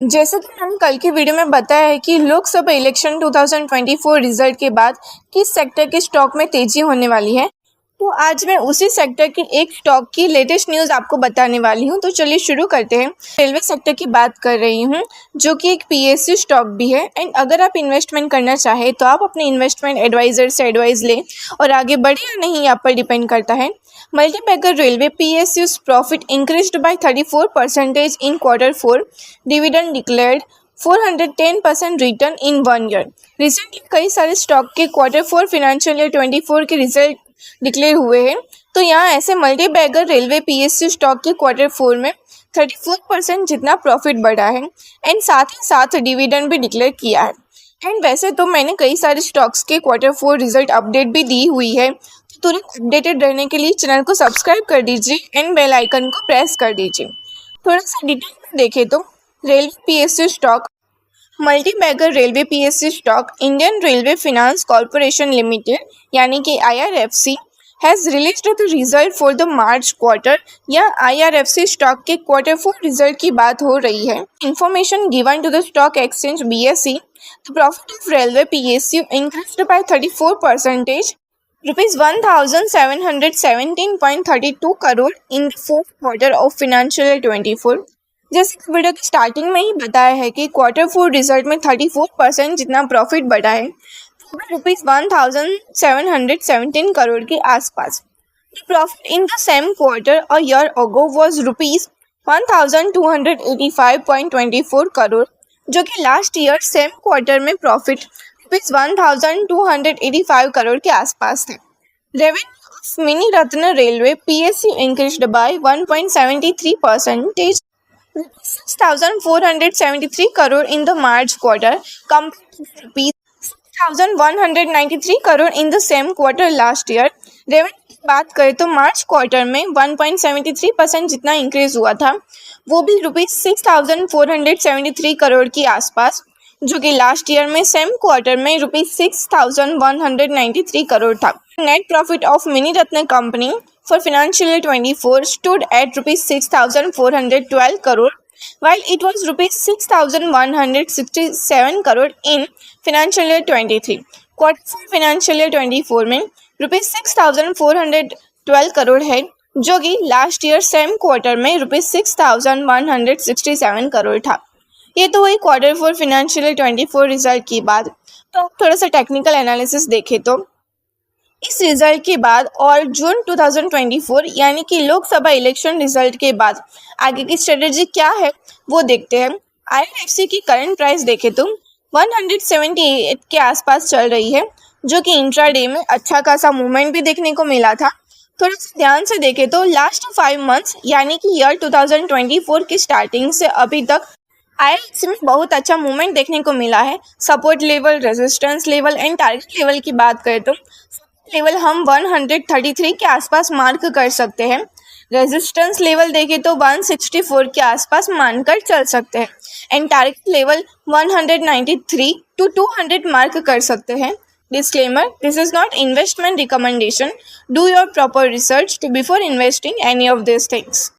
जैसा कि मैंने कल की वीडियो में बताया है कि लोकसभा इलेक्शन 2024 रिजल्ट के बाद किस सेक्टर के स्टॉक में तेजी होने वाली है, तो आज मैं उसी सेक्टर की एक स्टॉक की लेटेस्ट न्यूज़ आपको बताने वाली हूं। तो चलिए शुरू करते हैं। रेलवे सेक्टर की बात कर रही हूं, जो कि एक पीएसयू स्टॉक भी है। एंड अगर आप इन्वेस्टमेंट करना चाहें तो आप अपने इन्वेस्टमेंट एडवाइज़र से एडवाइस लें और आगे बढ़े या नहीं आप पर डिपेंड करता है। Multibagger Railway PSU's profit increased by 34% in Q4. Dividend declared 410% return in 1 year. Recently कई सारे स्टॉक के Q4 फाइनेंशियल ईयर 24 के रिजल्ट डिक्लेयर हुए हैं। तो यहाँ ऐसे मल्टीबैगर रेलवे पीएसयू स्टॉक के Q4 में 34% जितना प्रॉफिट बढ़ा है एंड साथ ही साथ डिविडेंड भी डिक्लेयर किया है। एंड वैसे तो मैंने कई सारे स्टॉक्स के Q4 रिजल्ट अपडेट भी दी हुई है, तो तुरंत अपडेटेड रहने के लिए चैनल को सब्सक्राइब कर दीजिए एंड बेल आइकन को प्रेस कर दीजिए। थोड़ा सा डिटेल में देखें तो railway PSU stock, multibagger railway PSU stock Indian railway finance corporation limited यानी कि IRFC has released the result for the March quarter. या IRFC स्टॉक के Q4 रिजल्ट की बात हो रही है। Information given to the stock exchange BSE, the profit of railway PSU increased by 34%, rupees 1717.32 crore in the fourth quarter of financial year 24। जैसे कि video की स्टार्टिंग में ही बताया है कि Q4 रिजल्ट में 34% जितना प्रॉफिट बढ़ा है, रुपीज़ 1717 करोड़ के आसपास। Profit in the same quarter a year ago was rupees 1285.24 crore, जो कि लास्ट ईयर सेम क्वार्टर में प्रॉफिट रुपीज़ 1285 करोड़ के आसपास थे। Revenue of mini ratna railway PSU increased by 1.73%, 6,473 crore in the March quarter compared to 6,193 crore in the same quarter last year. Revenue की बात करें तो मार्च क्वार्टर में 1.73% जितना इंक्रीज हुआ था, वो भी रुपीज़ 6,473 करोड़ के आसपास, जो कि लास्ट ईयर में सेम क्वार्टर में रुपीज़ 6,193 करोड़ था। Net profit of mini Ratna company for financial year 24 stood at rupees 6,412 crore, while it was rupees 6,167 crore in financial year 23। Q4 financial year 24 में रुपीज़ 6,412 करोड़ है, जो कि लास्ट ईयर सेम क्वार्टर में rupees 6,167 crore था। ये तो वही Q4 फाइनेंशियल ईयर 24 रिजल्ट की बात। तो थोड़ा सा टेक्निकल एनालिसिस देखें तो इस रिजल्ट के बाद और जून 2024 यानी कि लोकसभा इलेक्शन रिजल्ट के बाद आगे की स्ट्रेटेजी क्या है वो देखते हैं। IRFC की करंट प्राइस देखें तो 178 के आसपास चल रही है, जो कि इंट्राडे में अच्छा खासा मूवमेंट भी देखने को मिला था। थोड़ा सा ध्यान से देखें तो लास्ट 5 मंथ्स यानी कि ईयर 2024 की स्टार्टिंग से अभी तक IRFC में बहुत अच्छा मूवमेंट देखने को मिला है। Support level, resistance level and target level की बात करें तो लेवल हम 133 के आसपास मार्क कर सकते हैं। रेजिस्टेंस लेवल देखें तो 164 के आसपास मानकर चल सकते हैं and target level 193 to 200 mark कर सकते हैं। Disclaimer, this is not investment recommendation, do your proper research before investing any of this things.